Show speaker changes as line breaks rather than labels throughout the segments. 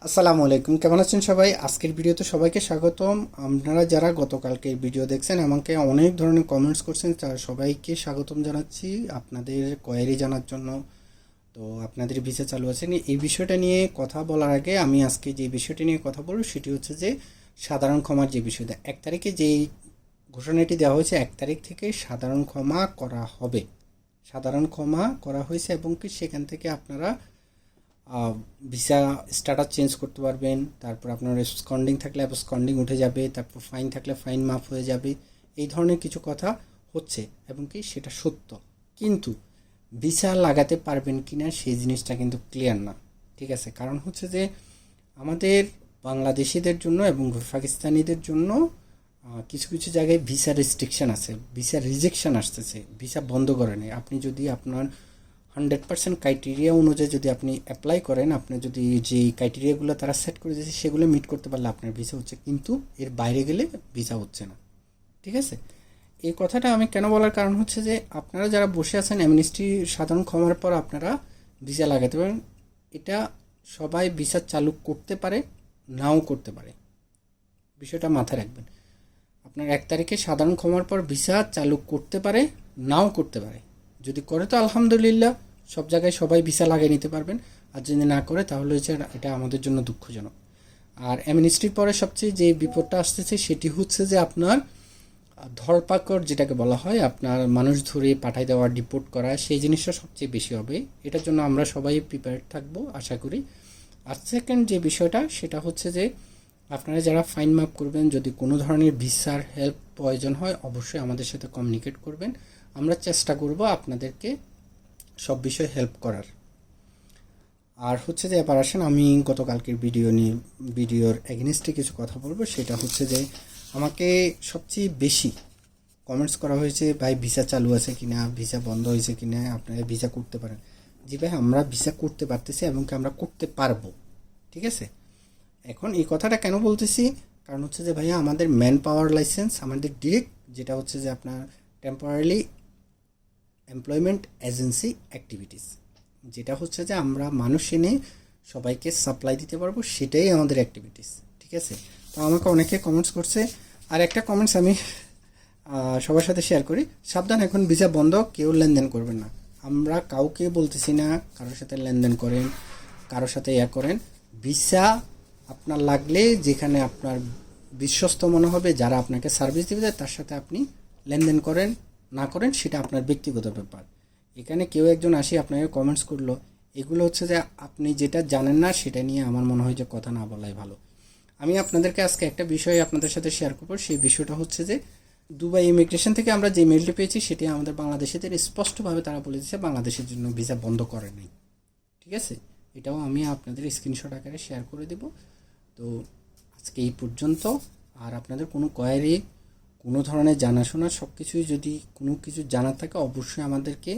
আসসালামু আলাইকুম, কেমন আছেন সবাই? আজকের ভিডিওতে সবাইকে স্বাগতম। আপনারা যারা গতকালকে ভিডিও দেখছেন আমাকে অনেক ধরনের কমেন্টস করছেন, তারা সবাইকে স্বাগতম জানাচ্ছি আপনাদের কোয়েরি জানার জন্য। তো আপনাদের ভিসা চালু আছে নি, এই বিষয়টা নিয়ে কথা বলার আগে আমি আজকে যে বিষয়টি নিয়ে কথা বলব সেটি হচ্ছে যে সাধারণ ক্ষমার যে বিষয়টা 1 তারিখে যেই ঘোষণাটি দেওয়া হয়েছে, 1 তারিখ থেকে সাধারণ ক্ষমা করা হবে। সাধারণ ক্ষমা করা হয়েছে এবং কি সেখান থেকে আপনারা ভিসা স্ট্যাটাস চেঞ্জ করতে পারবেন। তারপর আপনার অ্যাবসকন্ডিং থাকলে অ্যাবসকন্ডিং উঠে যাবে, তারপর ফাইন থাকলে ফাইন মাফ হয়ে যাবে। এই ধরনের কিছু কথা হচ্ছে এবং কি সেটা সত্য, কিন্তু ভিসা লাগাতে পারবেন কি না সেই জিনিসটা কিন্তু ক্লিয়ার না। ঠিক আছে, কারণ হচ্ছে যে আমাদের বাংলাদেশিদের জন্য এবং পাকিস্তানিদের জন্য কিছু কিছু জায়গায় ভিসা রেস্ট্রিকশন আছে, ভিসা রিজেকশন আসতেছে, ভিসা বন্ধ করে নেয়। আপনি যদি আপনার 100% ক্রাইটেরিয়া অনুযায়ী যদি আপনি অ্যাপ্লাই করেন, আপনার যদি যেই ক্রাইটেরিয়াগুলো তারা সেট করে দিয়েছে সেগুলো মিট করতে পারলে আপনার ভিসা হচ্ছে, কিন্তু এর বাইরে গেলে ভিসা হচ্ছে না। ঠিক আছে, এই কথাটা আমি কেন বলার কারণ হচ্ছে যে আপনারা যারা বসে আছেন অ্যামনেস্টি সাধারণ ক্ষমার পর আপনারা ভিসা লাগাতে পারেন। এটা সবাই ভিসা চালু করতে পারে, নাও করতে পারে, বিষয়টা মাথায় রাখবেন। আপনার 1 তারিখে সাধারণ ক্ষমার পর ভিসা চালু করতে পারে, নাও করতে পারে। যদি করে তো আলহামদুলিল্লাহ, সব জায়গায় সবাই ভিসা লাগিয়ে নিতে পারবেন। আর যদি না করে তাহলে হচ্ছে এটা আমাদের জন্য দুঃখজনক। আর অ্যামনেস্টির পরে সবচেয়ে যে বিপদটা আসতেছে সেটি হচ্ছে যে আপনার ধরপাকড় যেটাকে বলা হয়, আপনার মানুষ ধরে পাঠাই দেওয়া, ডিপোর্ট করা, সেই জিনিসটা সবচেয়ে বেশি হবে। এটার জন্য আমরা সবাই প্রিপেয়ার্ড থাকবো আশা করি। আর সেকেন্ড যে বিষয়টা সেটা হচ্ছে যে আপনারা যারা ফাইন মাপ করবেন, যদি কোনো ধরনের ভিসার হেল্প প্রয়োজন হয় অবশ্যই আমাদের সাথে কমিউনিকেট করবেন। আমরা চেষ্টা করব আপনাদেরকে সব বিষয়ে হেল্প করার। আর হচ্ছে যে এবার আসেন, আমি গতকালকের ভিডিওর এগেনস্টে কিছু কথা বলবো। সেটা হচ্ছে যে আমাকে সবচেয়ে বেশি কমেন্টস করা হয়েছে, ভাই ভিসা চালু আছে কিনা, ভিসা বন্ধ হয়েছে কিনা, আপনারা ভিসা করতে পারেন। জি ভাই, আমরা ভিসা করতে পারতেছি এবং কি আমরা করতে পারবো। ঠিক আছে, এখন এই কথাটা কেন বলতেছি, কারণ হচ্ছে যে ভাইয়া আমাদের ম্যান পাওয়ার লাইসেন্স, আমাদের ডিরেক্ট যেটা হচ্ছে যে আপনার টেম্পোরারি এমপ্লয়মেন্ট এজেন্সি অ্যাক্টিভিটিস, যেটা হচ্ছে যে আমরা মানুষ এনে সবাইকে সাপ্লাই দিতে পারবো, সেটাই আমাদের অ্যাক্টিভিটিস। ঠিক আছে, তো আমাকে অনেকে কমেন্টস করছে। আর একটা কমেন্টস আমি সবার সাথে শেয়ার করি, সাবধান এখন ভিসা বন্ধ, কেউ লেনদেন করবেন না। আমরা কাউকে বলতেছি না কারোর সাথে লেনদেন করেন, কারোর সাথে করেন। ভিসা আপনার লাগলে যেখানে আপনার বিশ্বস্ত মনে হবে, যারা আপনাকে সার্ভিস দেবে তার সাথে আপনি লেনদেন করেন, না করেন সেটা আপনার ব্যক্তিগত ব্যাপার। এখানে কেউ একজন আসি আপনাকে কমেন্টস করলো, এগুলো হচ্ছে যে আপনি যেটা জানেন না সেটা নিয়ে আমার মনে হয় যে কথা না বলাই ভালো। আমি আপনাদেরকে আজকে একটা বিষয় আপনাদের সাথে শেয়ার করবো। সেই বিষয়টা হচ্ছে যে দুবাই ইমিগ্রেশন থেকে আমরা যে মেলটি পেয়েছি সেটি আমাদের বাংলাদেশিদের স্পষ্টভাবে তারা বলে দিচ্ছে বাংলাদেশের জন্য ভিসা বন্ধ করে নাই। ঠিক আছে, এটাও আমি আপনাদের স্ক্রিনশট আকারে শেয়ার করে দেব। তো আজকে এই পর্যন্ত। আর আপনাদের কোনো কোয়ারি, কোনো ধরনের জানাশোনা, সব কিছুই যদি কোনো কিছু জানার থাকে অবশ্যই আমাদেরকে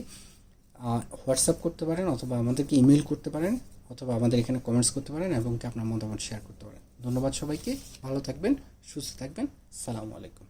হোয়াটসঅ্যাপ করতে পারেন, অথবা আমাদেরকে ইমেল করতে পারেন, অথবা আমাদের এখানে কমেন্টস করতে পারেন এবং কি আপনার মতামত শেয়ার করতে পারেন। ধন্যবাদ সবাইকে, ভালো থাকবেন, সুস্থ থাকবেন, আসসালামু আলাইকুম।